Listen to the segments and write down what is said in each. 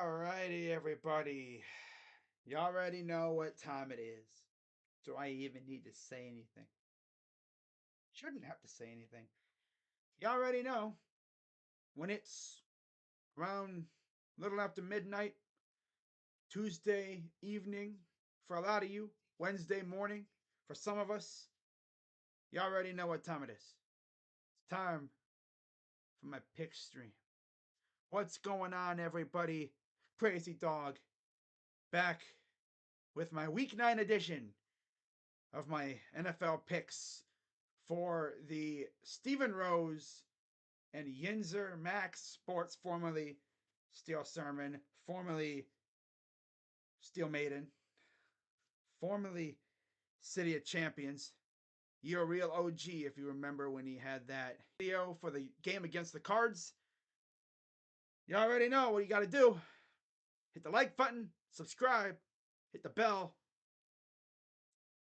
Alrighty, everybody. You already know what time it is. Do I even need to say anything? Shouldn't have to say anything. You already know when it's around little after midnight, Tuesday evening for a lot of you, Wednesday morning for some of us. You already know what time it is. It's time for my pick stream. What's going on, everybody? Crazy Dog back with my week 9 edition of my NFL picks for the Stephen Rose and Yinzer Max Sports, formerly Steel Sermon, formerly Steel Maiden, formerly City of Champions. You're a real OG if you remember when he had that video for the game against the Cards. You already know what you got to do. Hit the like button, subscribe, hit the bell,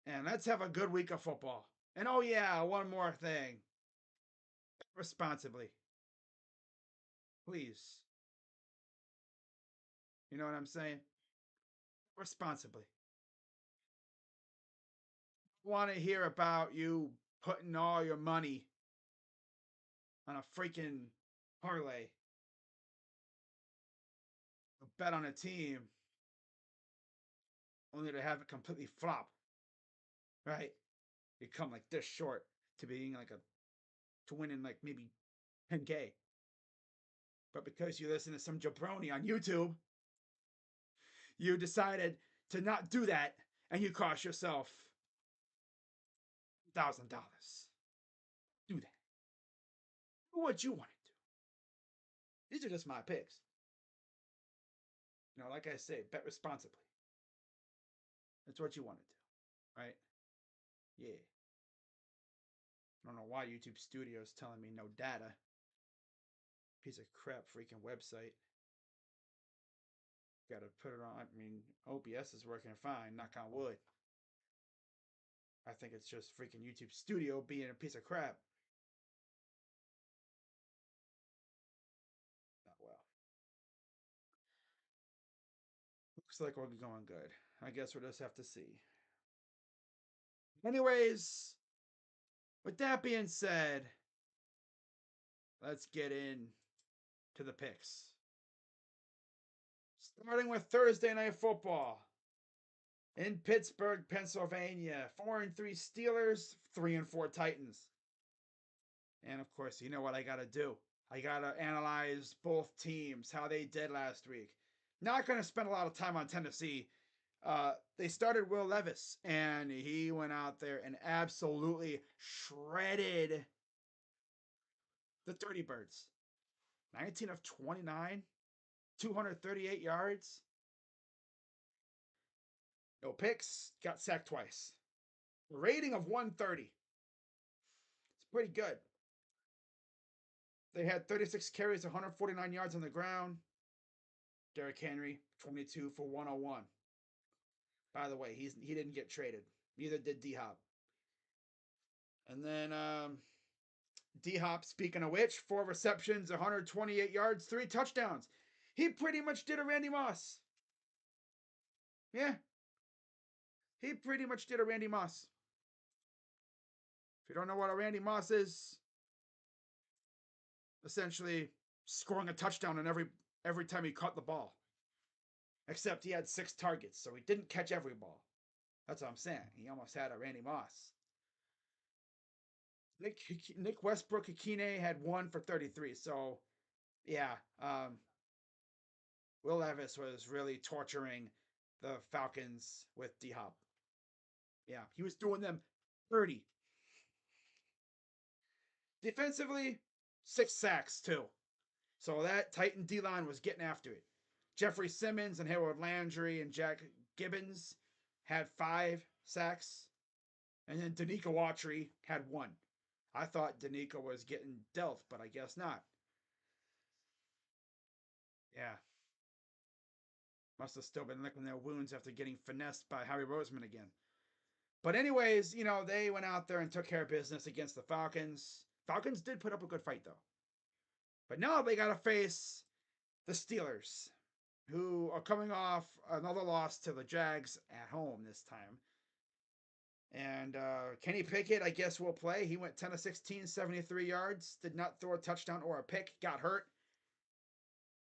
and let's have a good week of football. And oh yeah, one more thing. Responsibly. Please. You know what I'm saying? Responsibly. Want to hear about you putting all your money on a freaking parlay, a bet on a team, only to have it completely flop, right? You come like this short to being like to winning like maybe 10K. But because you listen to some jabroni on YouTube, you decided to not do that and you cost yourself $1,000. Do that. Do what you want to do. These are just my picks. Like I say, bet responsibly. That's what you want to do, right? Yeah. I don't know why YouTube Studio is telling me no data. Piece of crap freaking website. Got to put it on. I mean, OBS is working fine, knock on wood. I think it's just freaking YouTube Studio being a piece of crap. Not well. Looks like we're going good. I guess we'll just have to see. Anyways, with that being said, let's get in to the picks. Starting with Thursday Night Football in Pittsburgh, Pennsylvania. 4-3 Steelers, 3-4 Titans. And of course, you know what I got to do. I got to analyze both teams, how they did last week. Not going to spend a lot of time on Tennessee. They started Will Levis, and he went out there and absolutely shredded the 30 Birds. 19 of 29, 238 yards. No picks, got sacked twice. A rating of 130. It's pretty good. They had 36 carries, 149 yards on the ground. Derrick Henry, 22 for 101. By the way, he didn't get traded. Neither did D Hop. And then D Hop, speaking of which, 4 receptions, 128 yards, 3 touchdowns. He pretty much did a Randy Moss. Yeah. He pretty much did a Randy Moss. If you don't know what a Randy Moss is, essentially scoring a touchdown on every time he caught the ball. Except he had 6 targets, so he didn't catch every ball. That's what I'm saying. He almost had a Randy Moss. Nick Westbrook Akine had 1 for 33. So, yeah, Will Levis was really torturing the Falcons with D Hop. Yeah, he was doing them 30. Defensively, 6 sacks too. So that Titan D line was getting after it. Jeffrey Simmons and Harold Landry and Jack Gibbons had 5 sacks. And then Danica Watry had 1. I thought Danica was getting dealt, but I guess not. Yeah. Must have still been licking their wounds after getting finessed by Harry Roseman again. But anyways, they went out there and took care of business against the Falcons. Falcons did put up a good fight, though. But now they got to face the Steelers. who are coming off another loss to the Jags at home this time. And Kenny Pickett, I guess, will play. He went 10 of 16, 73 yards, did not throw a touchdown or a pick, got hurt,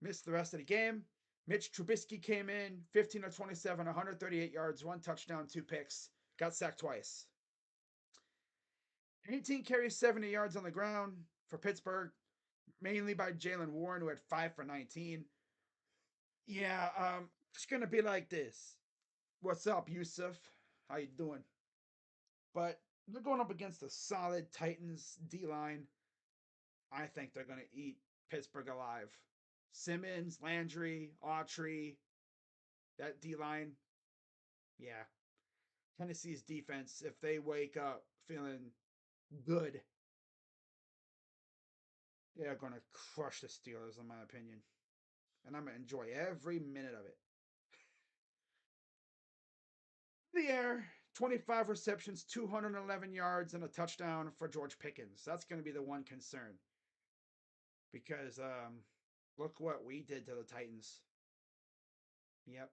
missed the rest of the game. Mitch Trubisky came in 15 of 27, 138 yards, one touchdown, two picks, got sacked twice. 18 carries, 70 yards on the ground for Pittsburgh, mainly by Jalen Warren, who had 5 for 19. Yeah, it's going to be like this. What's up, Yusuf? How you doing? But they're going up against a solid Titans D line. I think they're going to eat Pittsburgh alive. Simmons, Landry, Autry, that D line. Yeah. Tennessee's defense, if they wake up feeling good, they are going to crush the Steelers, in my opinion. And I'm going to enjoy every minute of it. The air, 25 receptions, 211 yards, and a touchdown for George Pickens. That's going to be the one concern. Because look what we did to the Titans. Yep.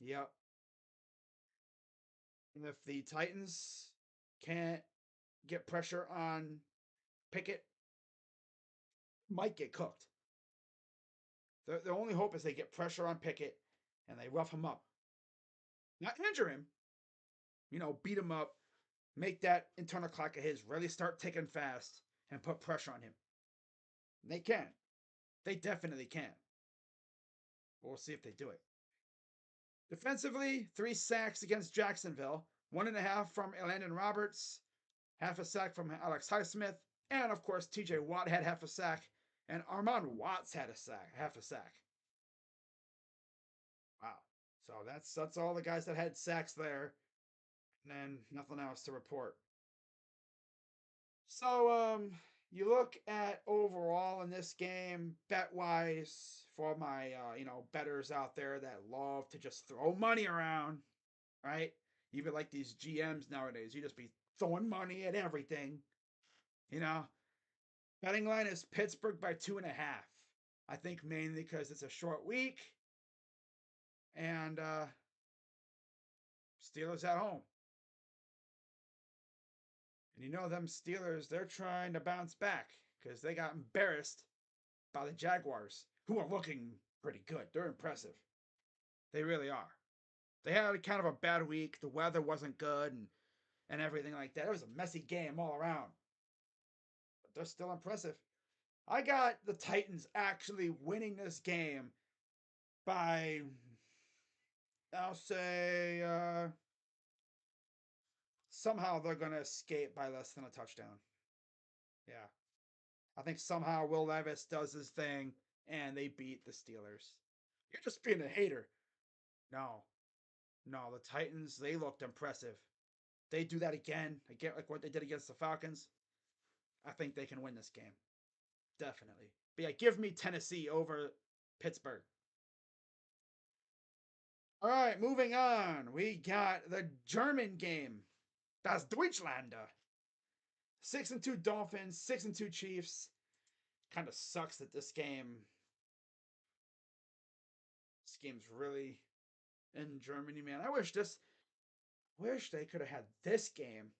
Yep. And if the Titans can't get pressure on Pickett, might get cooked. The only hope is they get pressure on Pickett and they rough him up. Not injure him, beat him up, make that internal clock of his really start ticking fast and put pressure on him. And they can. They definitely can. We'll see if they do it. Defensively, 3 sacks against Jacksonville, 1.5 from Elandon Roberts, half a sack from Alex Highsmith, and of course TJ Watt had half a sack, and Armand Watts had a sack, half a sack. Wow. So that's all the guys that had sacks there, and then nothing else to report. So you look at overall in this game, bet wise, for my betters out there that love to just throw money around, right? Even like these GMs nowadays, you just be throwing money at everything, you know. Betting line is Pittsburgh by 2.5. I think mainly because it's a short week and Steelers at home. And them Steelers, they're trying to bounce back because they got embarrassed by the Jaguars, who are looking pretty good. They're impressive. They really are. They had kind of a bad week. The weather wasn't good and everything like that. It was a messy game all around. But they're still impressive. I got the Titans actually winning this game by, I'll say, somehow they're going to escape by less than a touchdown. Yeah. I think somehow Will Levis does his thing and they beat the Steelers. You're just being a hater. No. No, the Titans, they looked impressive. They do that again like what they did against the Falcons. I think they can win this game. Definitely. But yeah, give me Tennessee over Pittsburgh. All right, moving on. We got the German game. Das Deutschlander. 6-2 Dolphins, 6-2 Chiefs. Kind of sucks that this game's really in Germany, man. I wish they could have had this game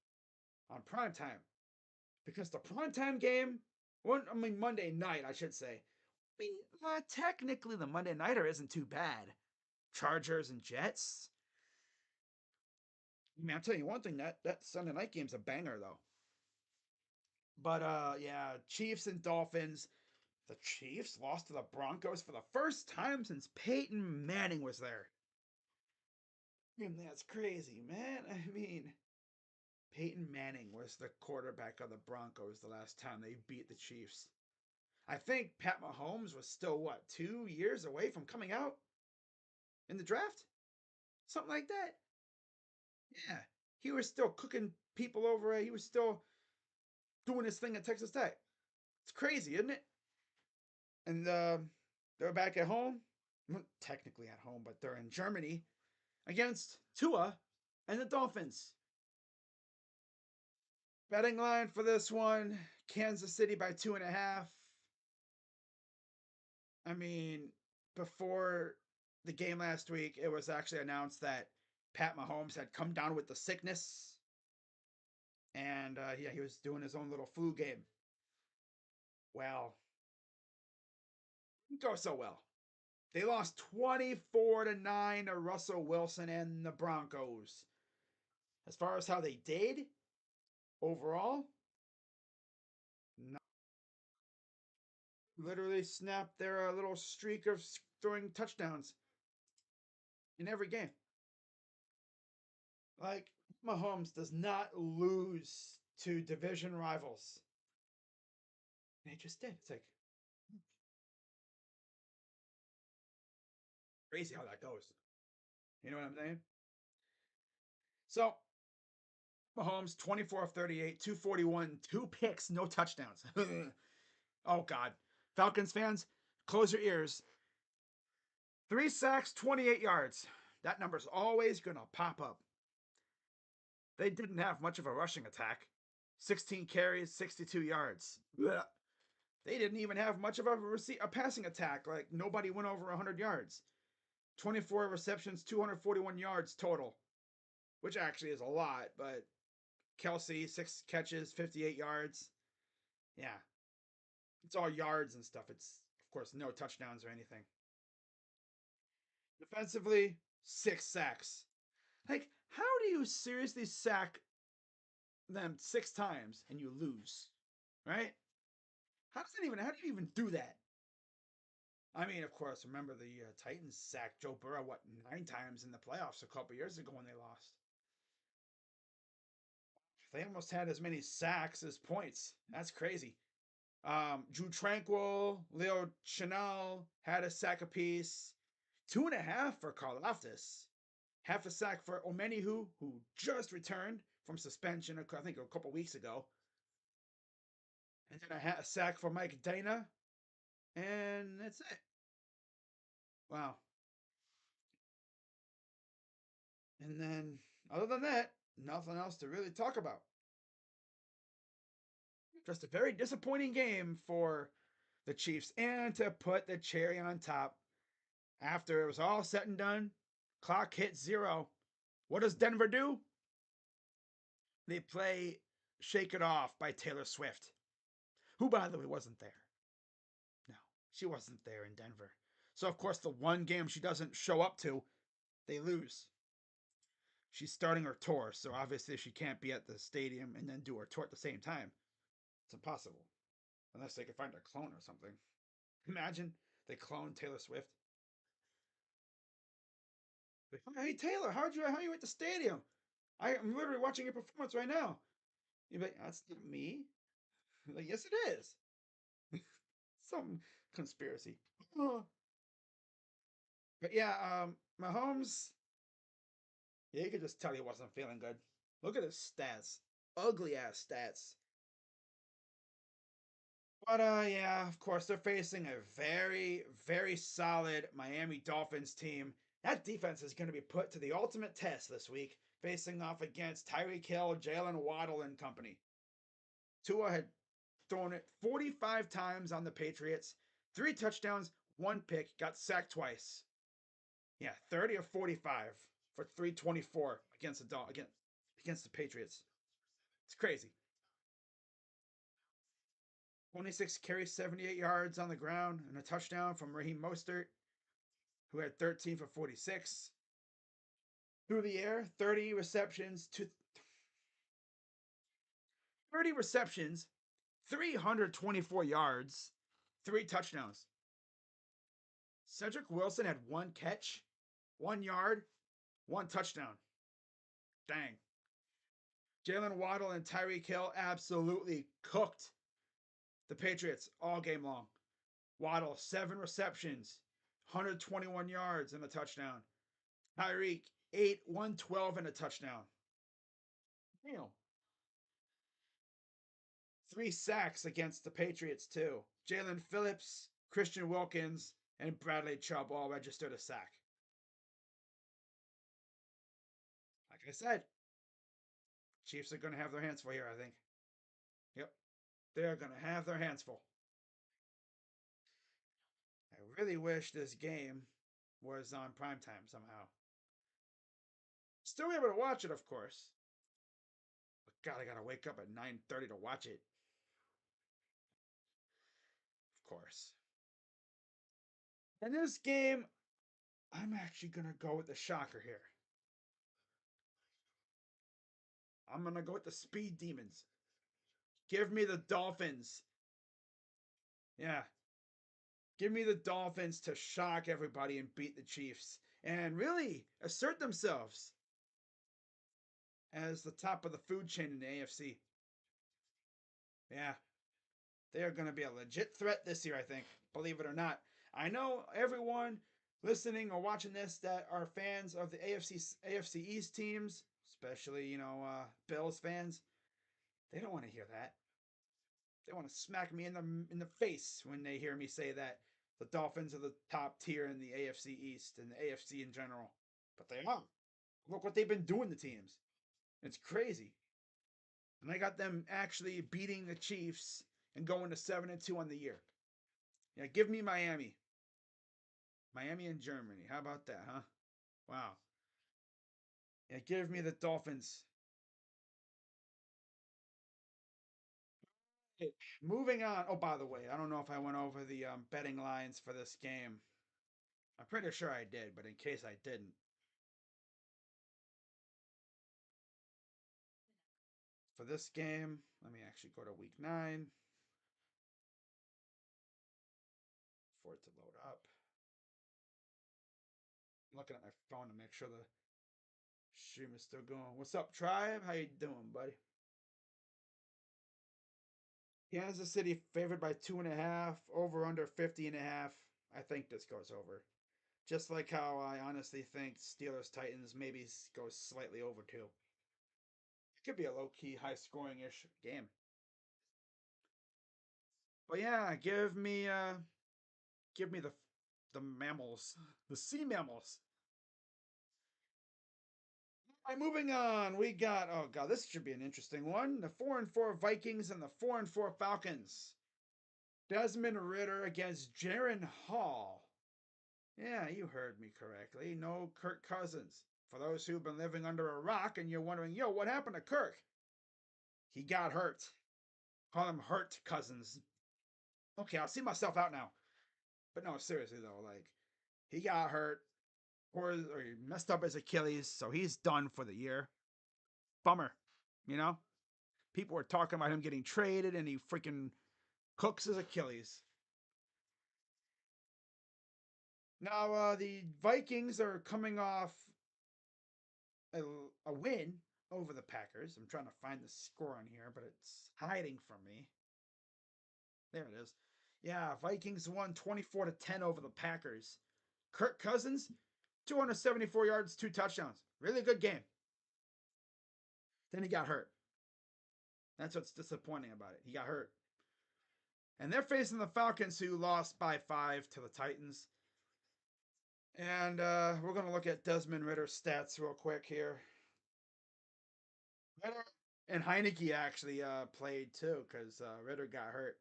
on prime time. Because the primetime game, Monday night, I should say. Technically, the Monday nighter isn't too bad. Chargers and Jets. I'll tell you one thing, that Sunday night game's a banger, though. But, yeah, Chiefs and Dolphins. The Chiefs lost to the Broncos for the first time since Peyton Manning was there. And that's crazy, man. Peyton Manning was the quarterback of the Broncos the last time they beat the Chiefs. I think Pat Mahomes was still, 2 years away from coming out in the draft? Something like that. Yeah. He was still cooking people over. He was still doing his thing at Texas Tech. It's crazy, isn't it? And they're back at home. Well, technically at home, but they're in Germany against Tua and the Dolphins. Betting line for this one, Kansas City by 2.5. before the game last week, it was actually announced that Pat Mahomes had come down with the sickness, and yeah, he was doing his own little flu game. Well, didn't go so well. They lost 24-9 to Russell Wilson and the Broncos. As far as how they did overall, no, literally snapped their little streak of throwing touchdowns in every game. Like, Mahomes does not lose to division rivals. And he just did. It's like crazy how that goes. You know what I'm saying? So, Mahomes, 24 of 38, 241, two picks, no touchdowns. Oh, God. Falcons fans, close your ears. 3 sacks, 28 yards. That number's always going to pop up. They didn't have much of a rushing attack. 16 carries, 62 yards. Blech. They didn't even have much of a passing attack. Like, nobody went over 100 yards. 24 receptions, 241 yards total, which actually is a lot, but Kelsey, 6 catches, 58 yards. Yeah, it's all yards and stuff. It's, of course, no touchdowns or anything. Defensively, 6 sacks. Like, how do you seriously sack them 6 times and you lose? Right? How do you even do that? I mean, of course, remember the Titans sacked Joe Burrow, what, 9 times in the playoffs a couple years ago when they lost? They almost had as many sacks as points. That's crazy. Drew Tranquil, Leo Chanel had a sack apiece. 2.5 for Karlaftis. Half a sack for Omenihu, who just returned from suspension, I think a couple weeks ago. And then a sack for Mike Dana. And that's it. Wow. And then, other than that, nothing else to really talk about. Just a very disappointing game for the Chiefs. And to put the cherry on top, after it was all said and done, clock hit 0. What does Denver do? They play Shake It Off by Taylor Swift, who, by the way, wasn't there. No, she wasn't there in Denver. So, of course, the one game she doesn't show up to, they lose. She's starting her tour, so obviously she can't be at the stadium and then do her tour at the same time. It's impossible. Unless they could find a clone or something. Imagine they clone Taylor Swift. Like, hey Taylor, how are you at the stadium? I'm literally watching your performance right now. You'd be like, that's not me. Like, yes, it is. Some conspiracy. But yeah, Mahomes, yeah, you could just tell he wasn't feeling good. Look at his stats. Ugly ass stats. But yeah, of course, they're facing a very, very solid Miami Dolphins team. That defense is going to be put to the ultimate test this week, facing off against Tyreek Hill, Jalen Waddle, and company. Tua had thrown it 45 times on the Patriots, 3 touchdowns, 1 pick, got sacked twice. Yeah, 30 of 45 for 324 against the Patriots. It's crazy. 26 carries, 78 yards on the ground, and a touchdown from Raheem Mostert, who had 13 for 46. Through the air, 30 receptions, 324 yards, 3 touchdowns. Cedric Wilson had 1 catch, 1 yard, 1 touchdown. Dang. Jalen Waddle and Tyreek Hill absolutely cooked the Patriots all game long. Waddle, 7 receptions, 121 yards, and a touchdown. Tyreek, 8, 112, and a touchdown. Damn. 3 sacks against the Patriots, too. Jalen Phillips, Christian Wilkins, and Bradley Chubb all registered a sack. Like I said, Chiefs are going to have their hands full here, I think. Yep. They're going to have their hands full. I Really wish this game was on primetime somehow. Still able to watch it, of course. But God, I gotta wake up at 9:30 to watch it. Of course. In this game, I'm actually gonna go with the shocker here. I'm gonna go with the Speed Demons. Give me the Dolphins. Yeah, give me the Dolphins to shock everybody and beat the Chiefs and really assert themselves as the top of the food chain in the AFC. Yeah, they are going to be a legit threat this year, I think, believe it or not. I know everyone listening or watching this that are fans of the AFC East teams, especially, Bills fans. They don't want to hear that. They want to smack me in the face when they hear me say that the Dolphins are the top tier in the AFC East and the AFC in general. But they are. Look what they've been doing to teams. It's crazy. And I got them actually beating the Chiefs and going to 7-2 on the year. Yeah, give me Miami. Miami and Germany. How about that, huh? Wow. Yeah, give me the Dolphins. Hey, moving on. Oh, by the way, I don't know if I went over the betting lines for this game. I'm pretty sure I did, but in case I didn't, for this game, let me actually go to week 9 for it to load up. I'm looking at my phone to make sure the stream is still going. What's up, Tribe? How you doing, buddy? Kansas City favored by 2.5, over under 50.5. I think this goes over. Just like how I honestly think Steelers Titans maybe goes slightly over too. It could be a low key, high scoring ish game. But yeah, give me the mammals, the sea mammals. All right, moving on. We got, oh god, this should be an interesting one. The 4-4 Vikings and the 4-4 Falcons. Desmond Ritter against Jaron Hall. Yeah, you heard me correctly. No Kirk Cousins. For those who've been living under a rock and you're wondering, yo, what happened to Kirk? He got hurt. Call him Hurt Cousins. Okay, I'll see myself out now. But no, seriously though, like he got hurt or he messed up his Achilles, so he's done for the year. Bummer, you know. People were talking about him getting traded, and he freaking cooks his Achilles. Now the Vikings are coming off a, a win over the Packers. I'm trying to find the score on here, but it's hiding from me. There it is. Yeah, Vikings won 24-10 over the Packers. Kirk Cousins, 274 yards, 2 touchdowns. Really good game. Then he got hurt. That's what's disappointing about it. He got hurt. And they're facing the Falcons, who lost by 5 to the Titans. And we're going to look at Desmond Ritter's stats real quick here. Ritter and Heineke actually played too because Ritter got hurt.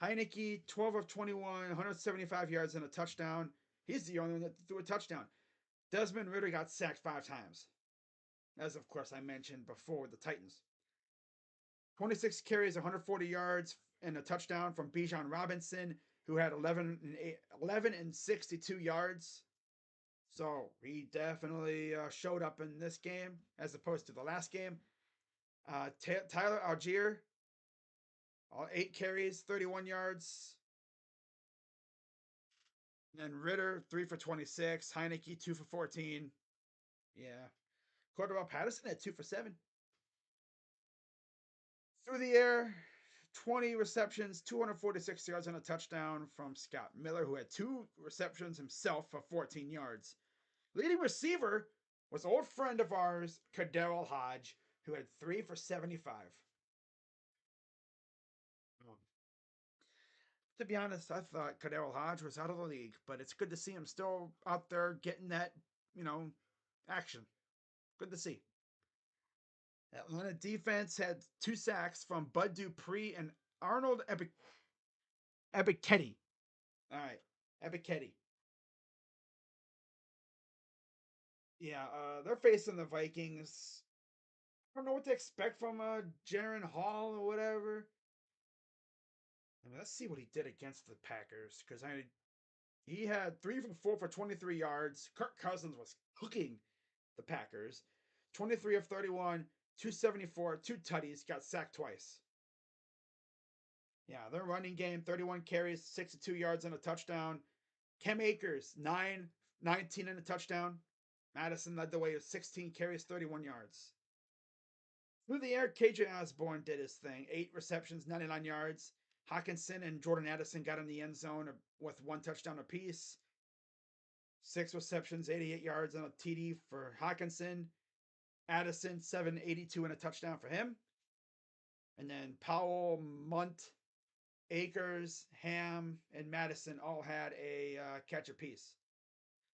Heineke, 12 of 21, 175 yards and a touchdown. He's the only one that threw a touchdown. Desmond Ritter got sacked 5 times, as of course I mentioned before with the Titans. 26 carries, 140 yards, and a touchdown from Bijan Robinson, who had 11 and 62 yards. So he definitely showed up in this game as opposed to the last game. Tyler Algier, 8 carries, 31 yards. And Ritter, 3 for 26. Heineke, 2 for 14. Yeah. Cordell Patterson had 2 for 7. Through the air, 20 receptions, 246 yards, and a touchdown from Scott Miller, who had 2 receptions himself for 14 yards. Leading receiver was old friend of ours, Kaderl Hodge, who had 3 for 75. Oh. To be honest, I thought Kaderl Hodge was out of the league, but it's good to see him still out there getting that, action. Good to see. Atlanta defense had 2 sacks from Bud Dupree and Arnold Ebiketie. All right. Ebiketie. Yeah, they're facing the Vikings. I don't know what to expect from Jaron Hall or whatever. I mean, let's see what he did against the Packers because he had 3 for 4 for 23 yards. Kirk Cousins was cooking the Packers. 23 of 31, 274, two tutties, got sacked twice. Yeah, their running game, 31 carries, 62 yards and a touchdown. Cam Akers, 19 and a touchdown. Madison led the way with 16 carries, 31 yards. Through the air, KJ Osborne did his thing. 8 receptions, 99 yards. Hawkinson and Jordan Addison got in the end zone with 1 touchdown apiece. 6 receptions, 88 yards, and a TD for Hawkinson. Addison, 782 and a touchdown for him. And then Powell, Munt, Akers, Ham, and Madison all had a catch apiece.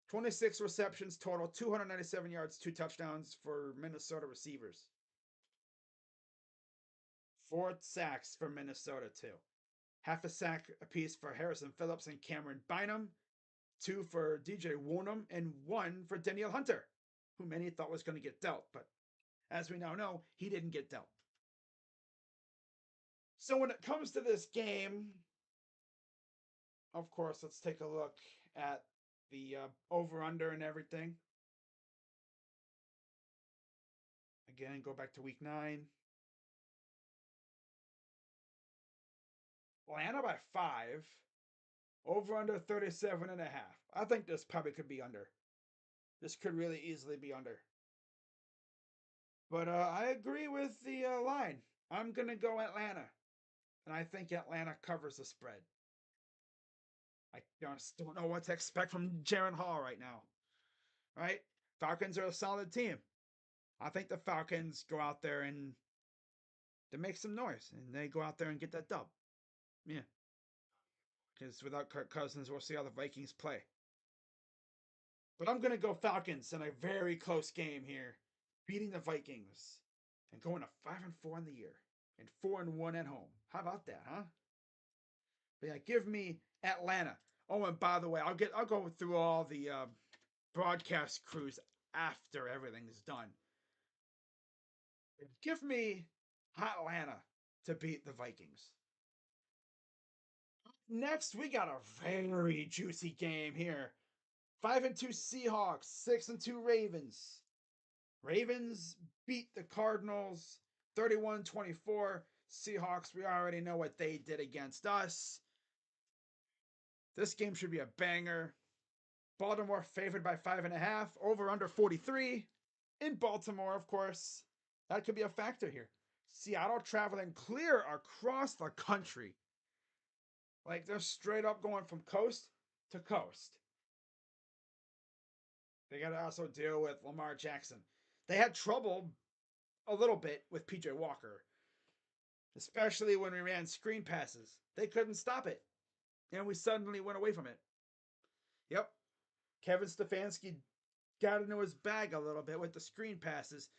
26 receptions total, 297 yards, 2 touchdowns for Minnesota receivers. 4 sacks for Minnesota, too. Half a sack apiece for Harrison Phillips and Cameron Bynum. 2 for DJ Woonem, and 1 for Danielle Hunter, who many thought was going to get dealt. But as we now know, he didn't get dealt. So when it comes to this game, of course, let's take a look at the over-under and everything. Again, go back to week 9. Atlanta by 5. Over-under 37.5. I think this probably could be under. This could really easily be under. But I agree with the line. I'm going to go Atlanta. And I think Atlanta covers the spread. I just don't know what to expect from Jaron Hall right now. Right? Falcons are a solid team. I think the Falcons go out there and they make some noise and they go out there and get that dub. Yeah. Because without Kirk Cousins, we'll see how the Vikings play. But I'm going to go Falcons in a very close game here, beating the Vikings and going to 5-4 in the year and 4-1 at home. How about that, huh? But yeah, give me Atlanta. Oh, and by the way, I'll go through all the broadcast crews after everything's done. Give me Atlanta to beat the Vikings. Next, we got a very juicy game here. 5-2 Seahawks, 6-2 Ravens. Ravens beat the Cardinals 31-24. Seahawks, we already know what they did against us. This game should be a banger. Baltimore favored by 5.5, over under 43. In Baltimore, of course. That could be a factor here. Seattle traveling clear across the country. Like they're straight up going from coast to coast. They got to also deal with Lamar Jackson. They had trouble a little bit with PJ Walker, especially when we ran screen passes. They couldn't stop it, and we suddenly went away from it. Yep. Kevin Stefanski got into his bag a little bit with the screen passes,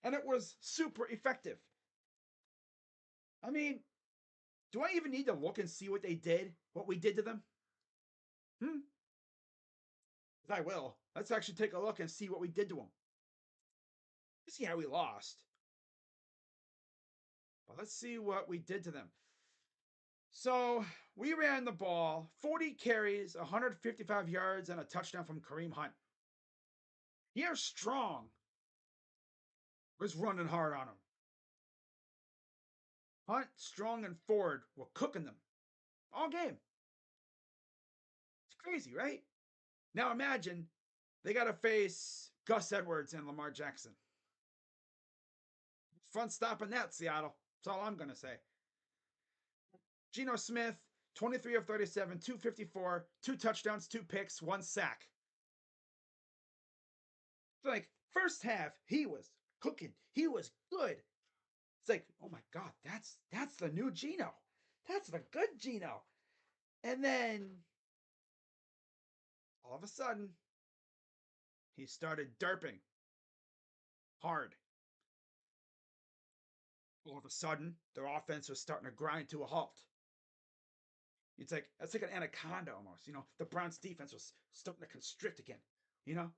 and it was super effective. I mean, do I even need to look and see what they did, what we did to them? Hmm? I will. Let's actually take a look and see what we did to them. Let's see how we lost. But let's see what we did to them. So we ran the ball, 40 carries, 155 yards, and a touchdown from Kareem Hunt. Here, Strong was running hard on him. Hunt, Strong, and Ford were cooking them all game. It's crazy, right? Now imagine they got to face Gus Edwards and Lamar Jackson. Fun stopping that, Seattle. That's all I'm going to say. Geno Smith, 23 of 37, 254, 2 touchdowns, 2 picks, 1 sack. Like, first half, he was cooking. He was good. It's like, oh my God, that's the new Geno. That's the good Geno. And then all of a sudden, he started derping hard. All of a sudden, their offense was starting to grind to a halt. It's like it's like an anaconda almost. The Browns defense was starting to constrict again. You know,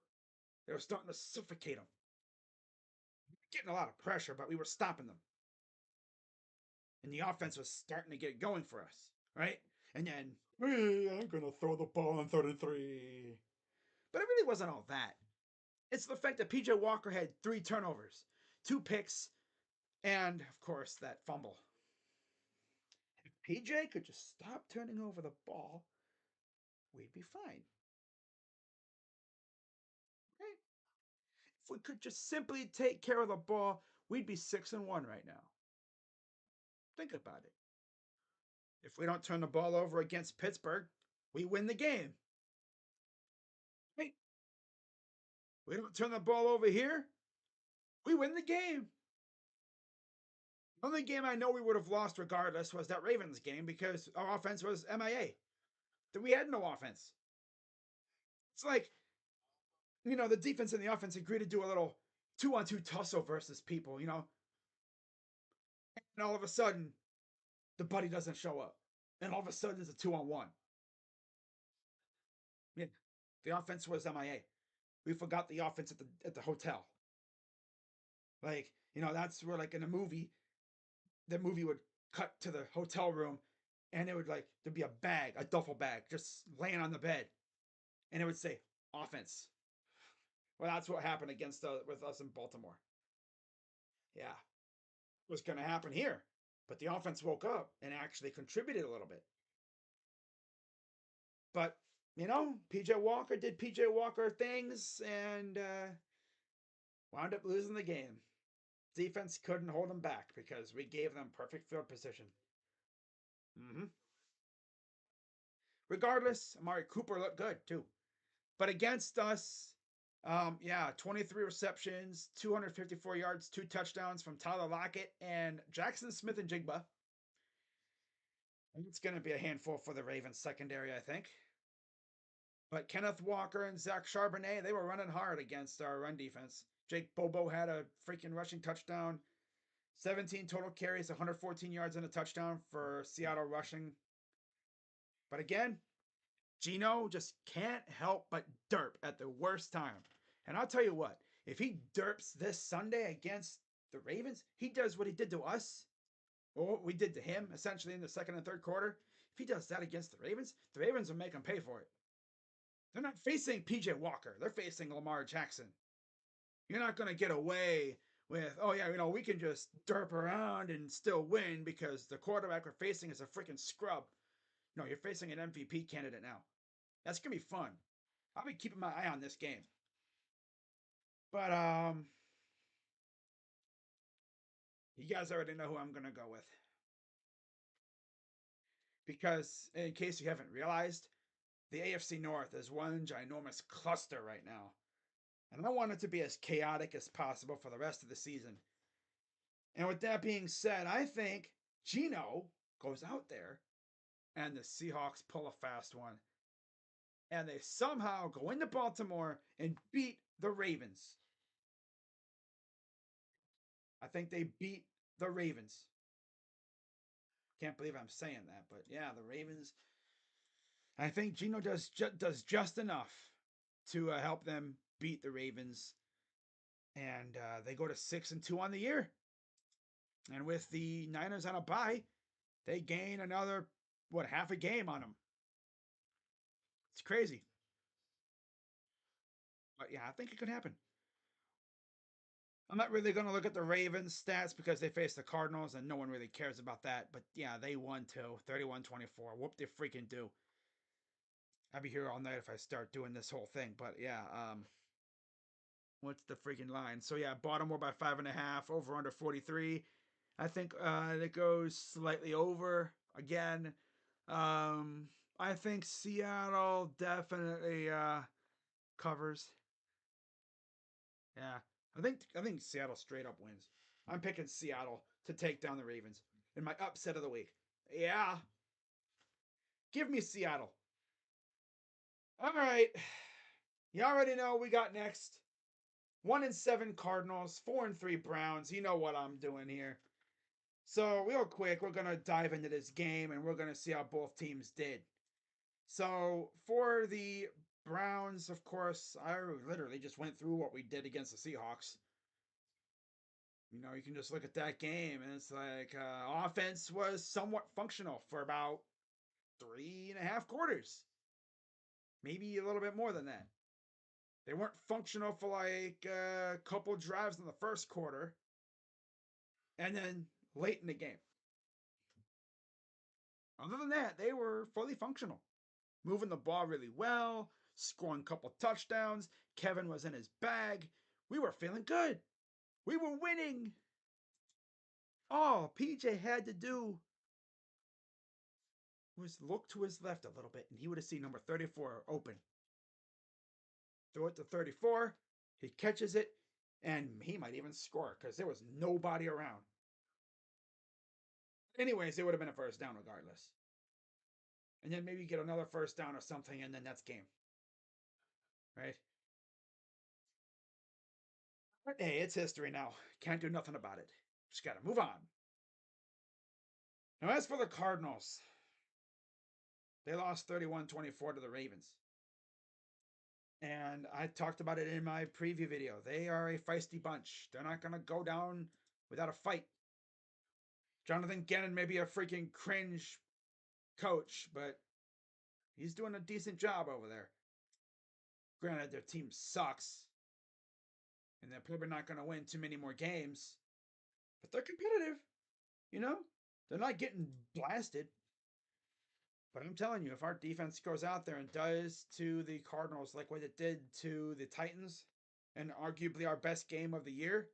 they were starting to suffocate them, getting a lot of pressure, but we were stopping them, and the offense was starting to get going for us, right? And then hey, I'm gonna throw the ball on 33, but it really wasn't all that. It's the fact that PJ Walker had 3 turnovers, 2 picks, and of course that fumble. If PJ could just stop turning over the ball, we'd be fine. Right? If we could just simply take care of the ball, we'd be 6-1 right now. Think about it. If we don't turn the ball over against Pittsburgh, we win the game. Right? We don't turn the ball over here, we win the game. The only game I know we would have lost regardless was that Ravens game because our offense was MIA. We had no offense. It's like, the defense and the offense agree to do a little 2-on-2 tussle versus people, and all of a sudden, the buddy doesn't show up. And all of a sudden, it's a 2-on-1. Yeah, the offense was MIA. We forgot the offense at the hotel. Like, that's where, like, in a movie, the movie would cut to the hotel room and it would, like, there'd be a duffel bag, just laying on the bed. And it would say, offense. Well, that's what happened with us in Baltimore. Yeah, it was going to happen here. But the offense woke up and actually contributed a little bit. But, PJ Walker did PJ Walker things and wound up losing the game. Defense couldn't hold them back because we gave them perfect field position. Mm-hmm. Regardless, Amari Cooper looked good too. But against us, yeah, 23 receptions, 254 yards, 2 touchdowns from Tyler Lockett and Jackson Smith and Jigba. It's going to be a handful for the Ravens secondary, I think. But Kenneth Walker and Zach Charbonnet, they were running hard against our run defense. Jake Bobo had a freaking rushing touchdown. 17 total carries, 114 yards and a touchdown for Seattle rushing. But again, Gino just can't help but derp at the worst time. And I'll tell you what, if he derps this Sunday against the Ravens, he does what he did to us, or what we did to him, essentially in the second and third quarter. If he does that against the Ravens will make him pay for it. They're not facing PJ Walker. They're facing Lamar Jackson. You're not going to get away with, oh, yeah, we can just derp around and still win because the quarterback we're facing is a freaking scrub. No, you're facing an MVP candidate now. That's going to be fun. I'll be keeping my eye on this game. But you guys already know who I'm going to go with. Because in case you haven't realized, the AFC North is one ginormous cluster right now. And I want it to be as chaotic as possible for the rest of the season. And with that being said, I think Gino goes out there and the Seahawks pull a fast one. And they somehow go into Baltimore and beat the Ravens. I think they beat the Ravens. Can't believe I'm saying that, but yeah, the Ravens. I think Gino does just enough to help them beat the Ravens, and they go to 6-2 on the year. And with the Niners on a bye, they gain another half a game on them. It's crazy, but yeah, I think it could happen. I'm not really going to look at the Ravens stats because they face the Cardinals and no one really cares about that. But yeah, they won too, 31-24. Whoop they freaking do. I'll be here all night if I start doing this whole thing. But yeah, what's the freaking line? So yeah, Baltimore by 5.5, over under 43. I think it goes slightly over again. I think Seattle definitely covers. Yeah, I think Seattle straight up wins. I'm picking Seattle to take down the Ravens in my upset of the week. Yeah, give me Seattle. All right, you already know we got next. 1-7 Cardinals, 4-3 Browns. You know what I'm doing here. So, real quick, we're going to dive into this game and we're going to see how both teams did. So, for the Browns, of course, I literally just went through what we did against the Seahawks. You know, you can just look at that game and it's like offense was somewhat functional for about 3.5 quarters, maybe a little bit more than that. They weren't functional for like a couple drives in the first quarter and then late in the game. Other than that, they were fully functional, moving the ball really well, scoring a couple touchdowns. Kevin was in his bag. We were feeling good. We were winning. All PJ had to do was look to his left a little bit, and he would have seen number 34 open. Throw it to 34. He catches it, and he might even score because there was nobody around. Anyways, it would have been a first down regardless. And then maybe get another first down or something, and then that's game. Right? But hey, it's history now. Can't do nothing about it. Just gotta move on. Now, as for the Cardinals, they lost 31-24 to the Ravens. And I talked about it in my preview video. They are a feisty bunch. They're not going to go down without a fight. Jonathan Gannon may be a freaking cringe coach, but he's doing a decent job over there. Granted, their team sucks, and they're probably not going to win too many more games, but they're competitive. You know, they're not getting blasted. But I'm telling you, if our defense goes out there and does to the Cardinals like what it did to the Titans, and arguably our best game of the year,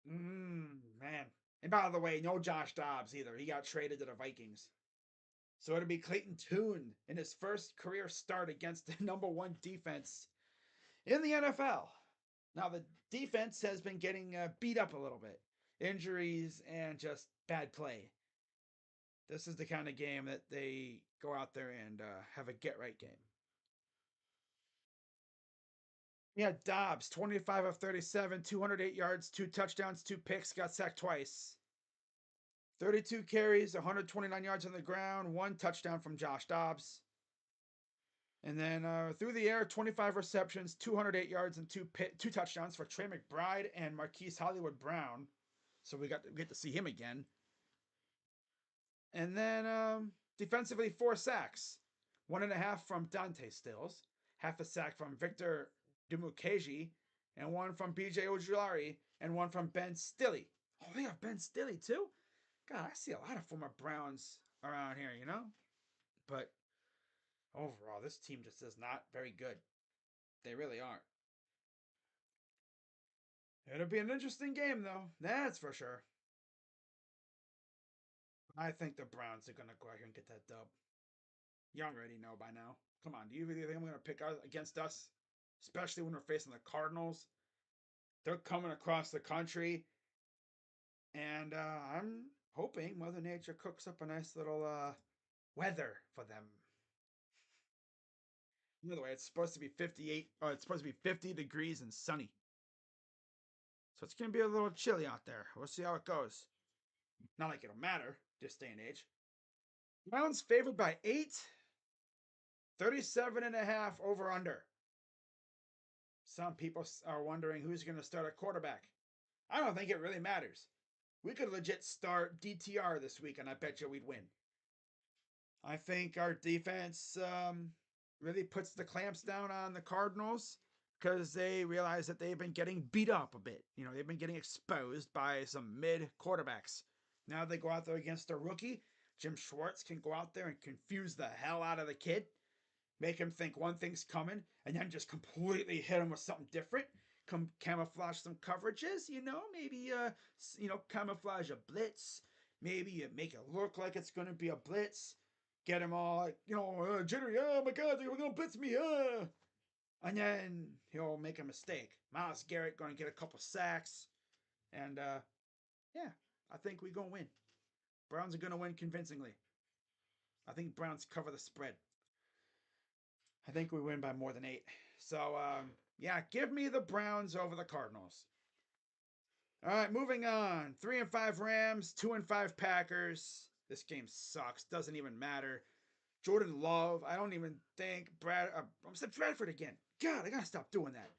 man. And by the way, no Josh Dobbs either. He got traded to the Vikings. So it'll be Clayton Tune in his first career start against the number one defense in the NFL. Now, the defense has been getting beat up a little bit. Injuries and just bad play. This is the kind of game that they go out there and have a get right game. Yeah, Dobbs, 25 of 37, 208 yards, 2 touchdowns, 2 picks, got sacked twice. 32 carries, 129 yards on the ground, 1 touchdown from Josh Dobbs. And then through the air, 25 receptions, 208 yards, and two touchdowns for Trey McBride and Marquise Hollywood Brown. So we get to see him again. And then defensively, 4 sacks. 1.5 from Dante Stills, half a sack from Victor Dumukeji, and one from BJ Ojulari, and one from Ben Stille. Oh, they have Ben Stille too? God, I see a lot of former Browns around here, you know? But overall, this team just is not very good. They really aren't. It'll be an interesting game, though. That's for sure. I think the Browns are going to go out here and get that dub. You already know by now. Come on, do you really think I'm going to pick against us? Especially when we're facing the Cardinals. They're coming across the country. And I'm hoping Mother Nature cooks up a nice little weather for them. By the way, it's supposed to be 58. It's supposed to be 50 degrees and sunny. So it's going to be a little chilly out there. We'll see how it goes. Not like it'll matter this day and age. Browns favored by 8. 37.5 over under. Some people are wondering who's going to start at quarterback. I don't think it really matters. We could legit start DTR this week, and I bet you we'd win. I think our defense really puts the clamps down on the Cardinals because they realize that they've been getting beat up a bit. You know, they've been getting exposed by some mid quarterbacks. Now they go out there against a rookie. Jim Schwartz can go out there and confuse the hell out of the kid, make him think one thing's coming, and then just completely hit him with something different. Camouflage some coverages, maybe camouflage a blitz. Maybe you make it look like it's going to be a blitz. Get him all like, jittery. Oh my God, they're going to blitz me. And then he'll make a mistake. Myles Garrett going to get a couple sacks. And yeah, I think we're going to win. Browns are going to win convincingly. I think Browns cover the spread. I think we win by more than 8. So, yeah, give me the Browns over the Cardinals. All right, moving on. 3-5 Rams, 2-5 Packers. This game sucks. Doesn't even matter. Jordan Love. I don't even think Brad. I'm saying Bradford again. God, I gotta stop doing that.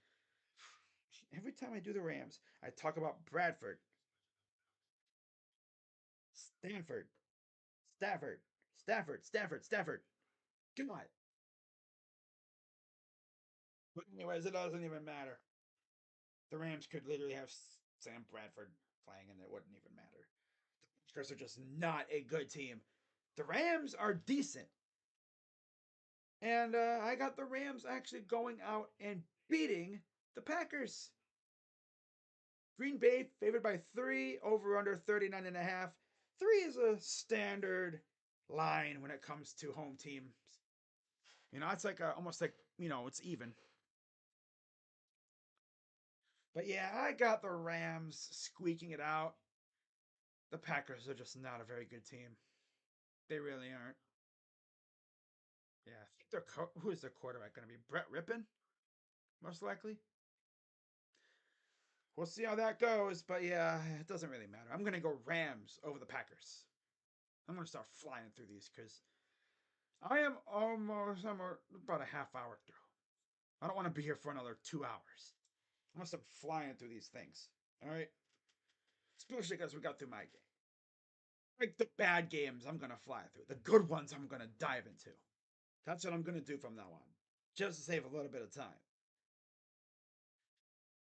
Every time I do the Rams, I talk about Bradford, Stanford, Stafford, Stafford. God. But anyways, it doesn't even matter. The Rams could literally have Sam Bradford playing, and it wouldn't even matter. The Packers are just not a good team. The Rams are decent, and I got the Rams actually going out and beating the Packers. Green Bay favored by 3, over under 39.5. 3 is a standard line when it comes to home teams. It's like almost like, it's even. But yeah, I got the Rams squeaking it out. The Packers are just not a very good team. They really aren't. Yeah, I think who is their quarterback going to be? Brett Rippin, most likely. We'll see how that goes, but yeah, it doesn't really matter. I'm going to go Rams over the Packers. I'm going to start flying through these because I'm about a half hour through. I don't want to be here for another 2 hours. I'm going to start flying through these things. All right? Especially because we got through my game. Like the bad games, I'm going to fly through. The good ones, I'm going to dive into. That's what I'm going to do from now on, just to save a little bit of time.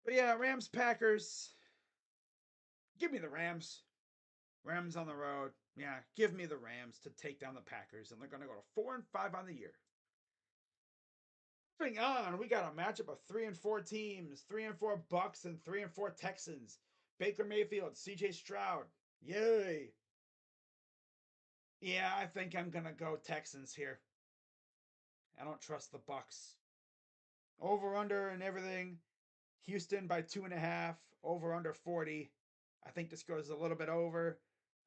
But yeah, Rams, Packers. Give me the Rams. Rams on the road. Yeah, give me the Rams to take down the Packers, and they're going to go to 4-5 on the year. Moving on, we got a matchup of 3-4 teams, 3-4 Bucks and 3-4 Texans. Baker Mayfield, C.J. Stroud. Yay! Yeah, I think I'm gonna go Texans here. I don't trust the Bucks. Over under and everything. Houston by 2.5. Over under 40. I think this goes a little bit over,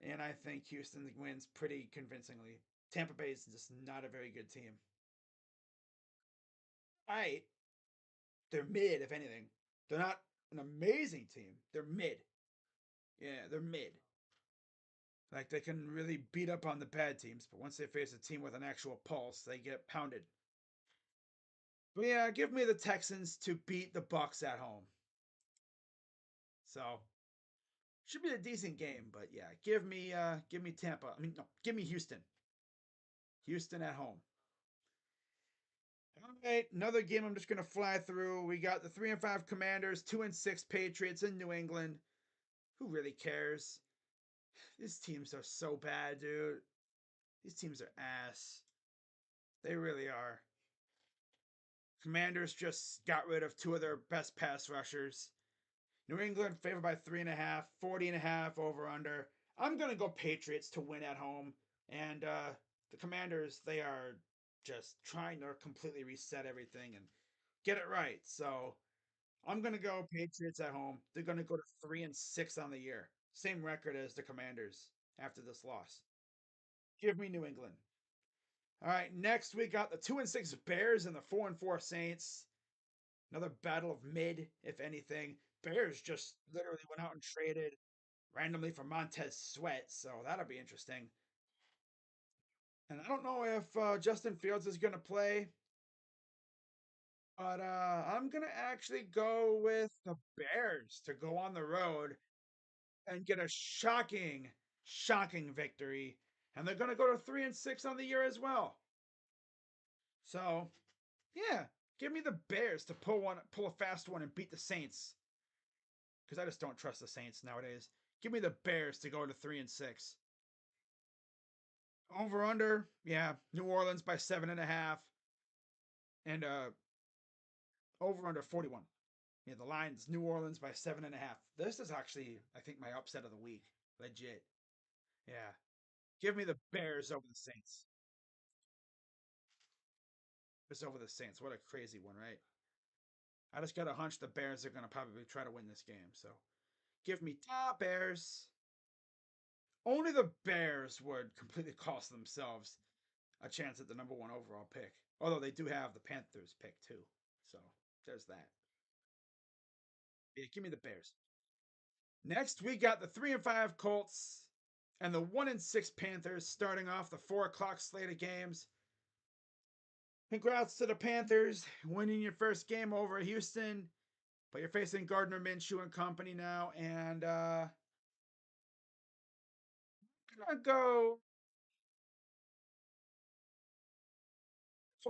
and I think Houston wins pretty convincingly. Tampa Bay is just not a very good team. I They're mid, if anything. They're not an amazing team. They're mid. Yeah, they're mid. Like they can really beat up on the bad teams, but once they face a team with an actual pulse, they get pounded. But yeah, give me the Texans to beat the Bucks at home. So should be a decent game, but yeah, give me Tampa. I mean, no, give me Houston. Houston at home. All right, another game I'm just gonna fly through. We got the 3-5 Commanders, 2-6 Patriots in New England. Who really cares? These teams are so bad, dude. These teams are ass. They really are. Commanders just got rid of two of their best pass rushers. New England favored by 3.5, 40.5 over under. I'm gonna go Patriots to win at home. And the Commanders, they are just trying to completely reset everything and get it right. So I'm gonna go Patriots at home. They're gonna go to 3-6 on the year. Same record as the Commanders after this loss. Give me New England. All right, next we got the 2-6 Bears and the 4-4 Saints. Another battle of mid, if anything. Bears just literally went out and traded randomly for Montez Sweat, so that'll be interesting. And I don't know if Justin Fields is going to play, but I'm going to actually go with the Bears to go on the road and get a shocking victory. And they're going to go to 3-6 on the year as well. So, yeah, give me the Bears to pull a fast one and beat the Saints. Because I just don't trust the Saints nowadays. Give me the Bears to go to 3-6. Over under, yeah, New Orleans by 7.5, and over under 41. Yeah, the line's New Orleans by 7.5. This is actually, I think, my upset of the week. Legit. Yeah. Give me the Bears over the Saints. It's over the Saints. What a crazy one, right? I just got a hunch the Bears are going to probably try to win this game. So give me top Bears. Only the Bears would completely cost themselves a chance at the number one overall pick. Although they do have the Panthers pick too. So there's that. Yeah, give me the Bears. Next, we got the 3-5 Colts and the 1-6 Panthers starting off the 4 o'clock slate of games. Congrats to the Panthers winning your first game over Houston, but you're facing Gardner Minshew and company now, and gonna go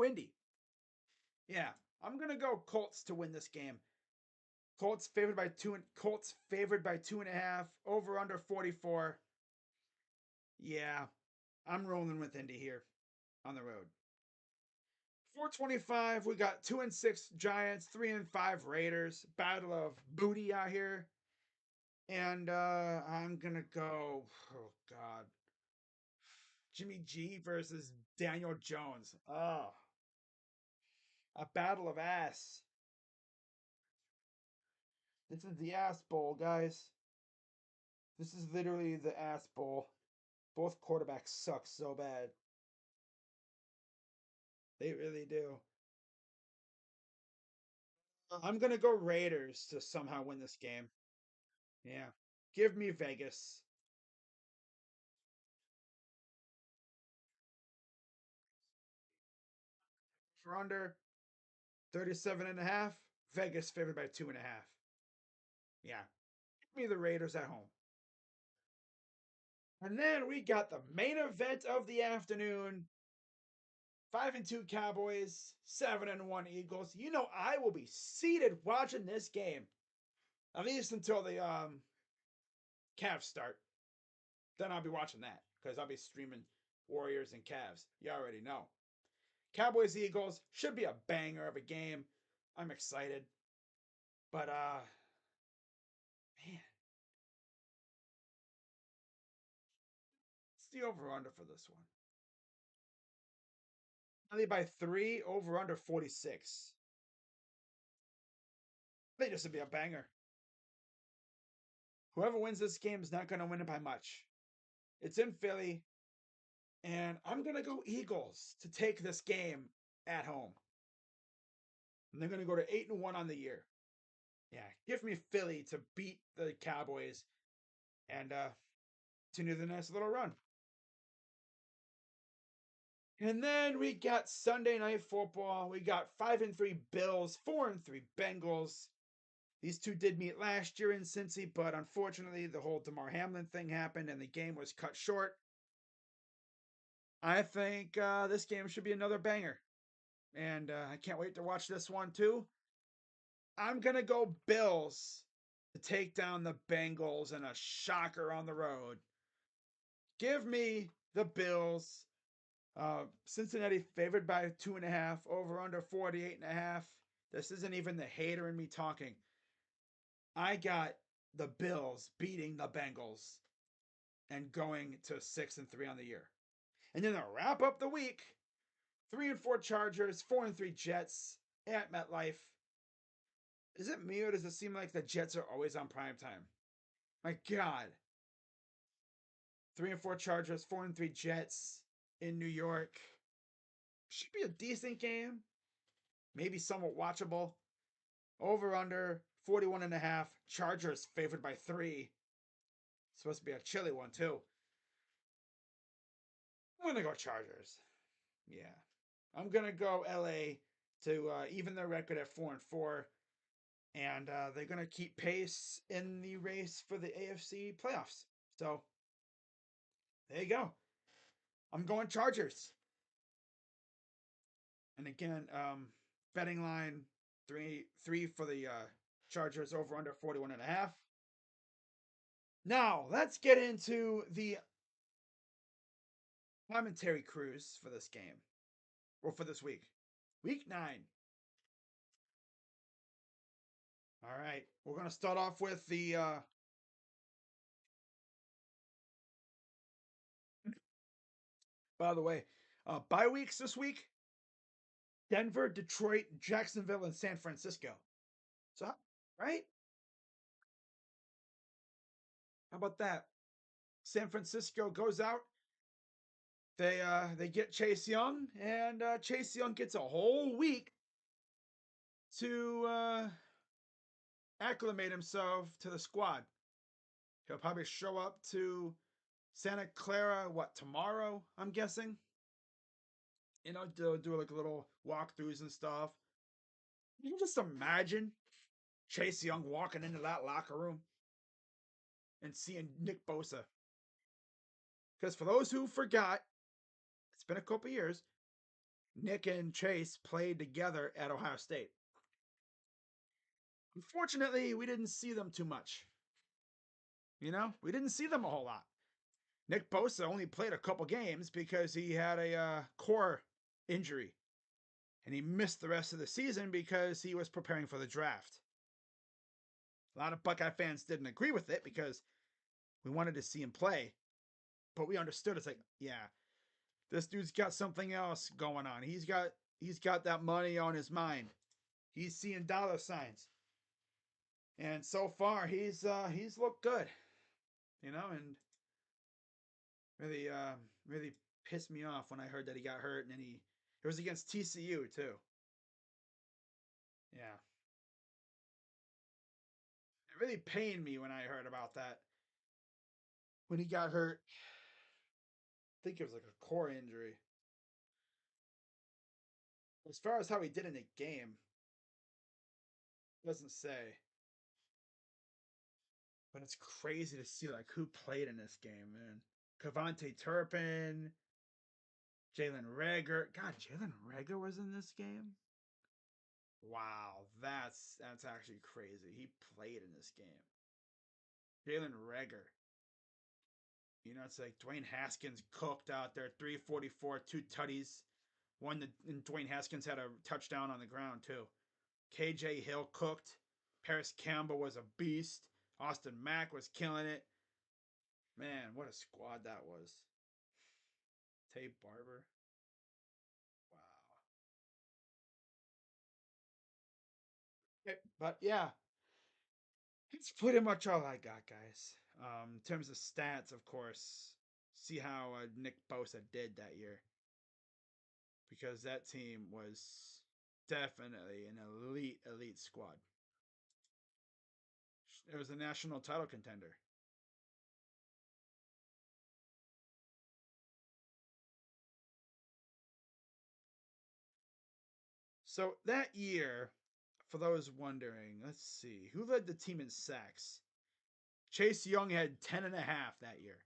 Indy. Yeah, I'm gonna go Colts to win this game. Colts favored by 2.5. Over under 44. Yeah, I'm rolling with Indy here on the road. 425, we got 2-6 Giants, 3-5 Raiders. Battle of booty out here. And I'm gonna go, oh god. Jimmy G versus Daniel Jones. Oh, a battle of ass. This is the ass bowl, guys. This is literally the ass bowl. Both quarterbacks suck so bad. They really do. I'm gonna go Raiders to somehow win this game. Yeah. Give me Vegas. For under 37.5. Vegas favored by 2.5. Yeah. Give me the Raiders at home. And then we got the main event of the afternoon. 5-2 Cowboys, 7-1 Eagles. You know I will be seated watching this game. At least until the Cavs start. Then I'll be watching that. Because I'll be streaming Warriors and Cavs. You already know. Cowboys Eagles should be a banger of a game. I'm excited. But man, it's the over under for this one. Only by 3, over under 46. I think this would be a banger. Whoever wins this game is not going to win it by much. It's in Philly, and I'm going to go Eagles to take this game at home. And they're going to go to 8-1 on the year. Yeah, give me Philly to beat the Cowboys and continue the nice little run. And then we got Sunday Night Football. We got 5-3 Bills, 4-3 Bengals. These two did meet last year in Cincy, but unfortunately, the whole Damar Hamlin thing happened and the game was cut short. I think this game should be another banger, and I can't wait to watch this one too. I'm gonna go Bills to take down the Bengals in a shocker on the road. Give me the Bills. Cincinnati favored by 2.5, over under 48.5. This isn't even the hater in me talking. I got the Bills beating the Bengals and going to 6-3 on the year. And then to wrap up the week, 3-4 Chargers, 4-3 Jets at MetLife. Is it me or does it seem like the Jets are always on prime time? My God. 3-4 Chargers, 4-3 Jets in New York. Should be a decent game. Maybe somewhat watchable. Over under 41.5. Chargers favored by 3. Supposed to be a chilly one too. I'm gonna go Chargers. Yeah. I'm gonna go LA to even their record at 4-4. And they're gonna keep pace in the race for the AFC playoffs. So there you go. I'm going Chargers. And again, betting line three for the Chargers, over under 41.5. Now let's get into the commentary cruise for this game, or for this week. Week 9. All right. We're going to start off with the by the way, bye weeks this week. Denver, Detroit, Jacksonville, and San Francisco. So, right? How about that? San Francisco goes out. They get Chase Young, and Chase Young gets a whole week to acclimate himself to the squad. He'll probably show up to Santa Clara, what, tomorrow, I'm guessing? Do like little walkthroughs and stuff. You can just imagine Chase Young walking into that locker room and seeing Nick Bosa. Because for those who forgot, it's been a couple years, Nick and Chase played together at Ohio State. Unfortunately, we didn't see them too much. We didn't see them a whole lot. Nick Bosa only played a couple games because he had a core injury. And he missed the rest of the season because he was preparing for the draft. A lot of Buckeye fans didn't agree with it because we wanted to see him play. But we understood it's like, yeah, this dude's got something else going on. He's got that money on his mind. He's seeing dollar signs. And so far he's looked good. And really pissed me off when I heard that he got hurt and then it was against TCU too. Yeah. It really pained me when I heard about that. When he got hurt. I think it was like a core injury. As far as how he did in the game, doesn't say. But it's crazy to see like who played in this game, man. Cavante Turpin, Jalen Rager. God, Jalen Rager was in this game. Wow, that's actually crazy. He played in this game. Jalen Rager. It's like Dwayne Haskins cooked out there, 344, two tutties. And Dwayne Haskins had a touchdown on the ground too. KJ Hill cooked. Paris Campbell was a beast. Austin Mack was killing it. Man, what a squad that was. Tay Barber. Wow. Okay, but yeah, that's pretty much all I got, guys. In terms of stats, of course, see how Nick Bosa did that year. Because that team was definitely an elite squad. It was a national title contender. So that year, for those wondering, let's see, who led the team in sacks? Chase Young had 10 and a half that year.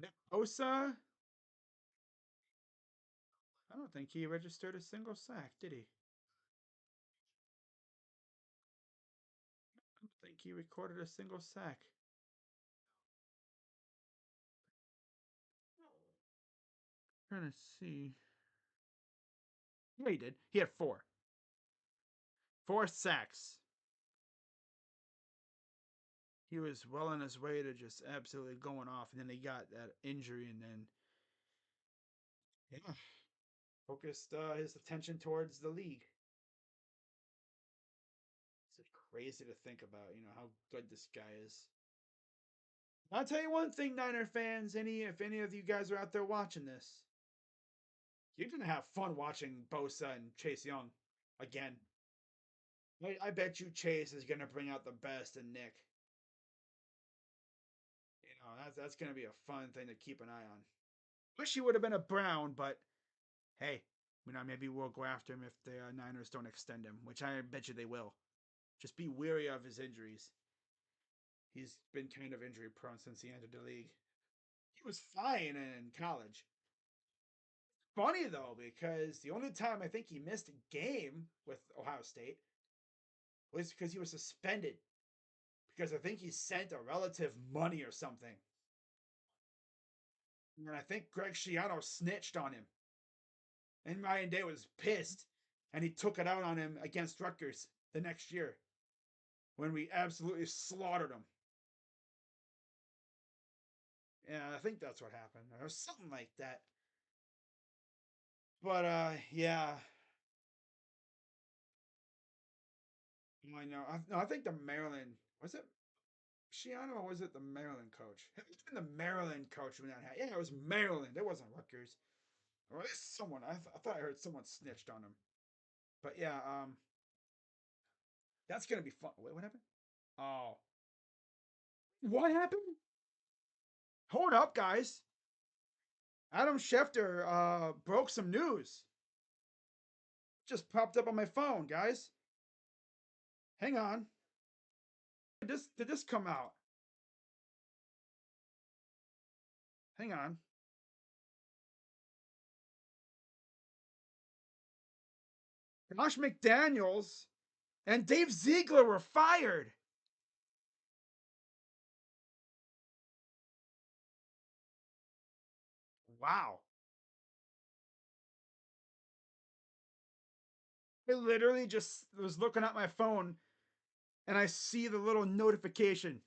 Nick Bosa, I don't think he registered a single sack, did he? I don't think he recorded a single sack. I'm trying to see. Yeah, he did. He had four. Four sacks. He was well on his way to just absolutely going off, and then he got that injury, and then yeah, focused his attention towards the league. It's crazy to think about, how good this guy is. I'll tell you one thing, Niner fans. If any of you guys are out there watching this, you're gonna have fun watching Bosa and Chase Young again. I bet you Chase is gonna bring out the best in Nick. That's gonna be a fun thing to keep an eye on. Wish he would have been a Brown, but hey, maybe we'll go after him if the Niners don't extend him, which I bet you they will. Just be wary of his injuries. He's been kind of injury prone since he entered the league. He was fine in college. Funny though, because the only time I think he missed a game with Ohio State was because he was suspended. Because I think he sent a relative money or something. And I think Greg Schiano snitched on him. And Ryan Day was pissed. And he took it out on him against Rutgers the next year when we absolutely slaughtered him. Yeah, I think that's what happened. Or something like that. But yeah. I know. No, I think the Maryland was it Schiano or was it the Maryland coach? It was the Maryland coach when that happened. Yeah, it was Maryland. It wasn't Rutgers. Or someone. I thought I heard someone snitched on him. But yeah, that's gonna be fun. Wait, what happened? Oh, What happened? Hold up, guys. Adam Schefter broke some news. Just popped up on my phone, guys. Hang on. Did this come out? Hang on. Josh McDaniels and Dave Ziegler were fired. Wow. I literally just was looking at my phone and I see the little notification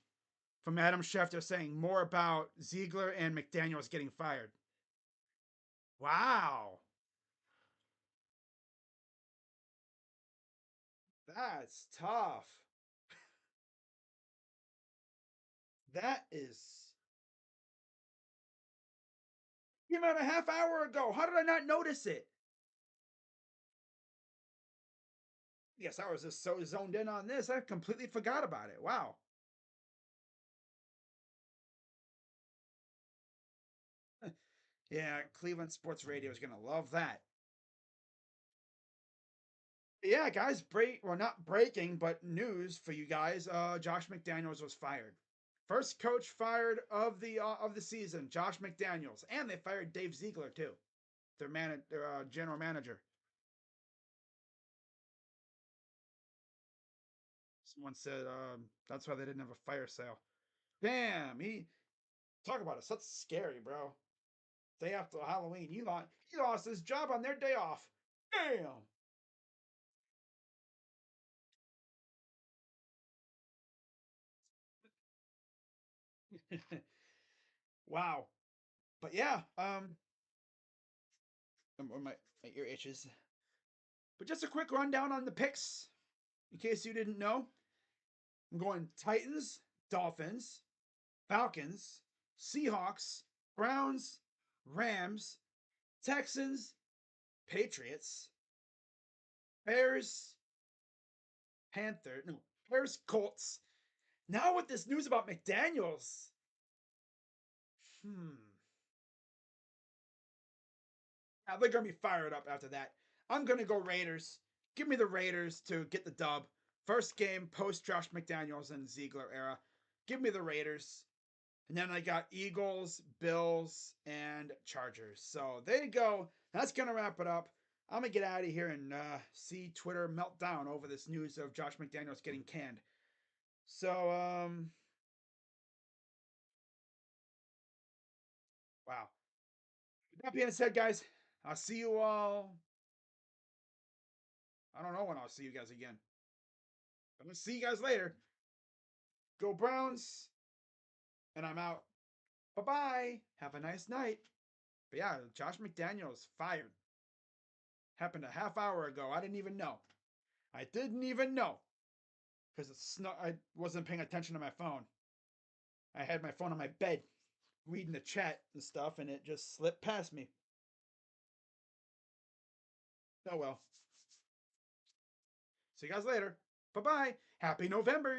from Adam Schefter saying more about Ziegler and McDaniels getting fired. Wow. That's tough. That is came out a half hour ago. How did I not notice it? Yes, I was just so zoned in on this. I completely forgot about it. Wow. Yeah, Cleveland sports radio is gonna love that. Yeah, guys, not breaking, but news for you guys. Josh McDaniels was fired. First coach fired of the season, Josh McDaniels, and they fired Dave Ziegler too, their general manager. Someone said that's why they didn't have a fire sale. Damn, he talk about it. That's scary, bro. Day after Halloween, he lost his job on their day off. Damn. Wow. But yeah, my ear itches. But just a quick rundown on the picks, in case you didn't know. I'm going Titans, Dolphins, Falcons, Seahawks, Browns, Rams, Texans, Patriots, Bears, no, Bears, Colts. Now with this news about McDaniels, hmm, now they're gonna be fired up after that. I'm gonna go Raiders. Give me the Raiders to get the dub. First game post Josh McDaniels and Ziegler era. Give me the Raiders. And then I got Eagles, Bills, and Chargers. So there you go. That's going to wrap it up. I'm going to get out of here and see Twitter melt down over this news of Josh McDaniels getting canned. So, wow. With that being said, guys, I'll see you all. I don't know when I'll see you guys again. I'm going to see you guys later. Go Browns. And I'm out. Bye bye. Have a nice night. But yeah, Josh McDaniels fired. Happened a half hour ago. I didn't even know. I didn't even know because I wasn't paying attention to my phone. I had my phone on my bed, reading the chat and stuff, and it just slipped past me. Oh well. See you guys later. Bye bye. Happy November.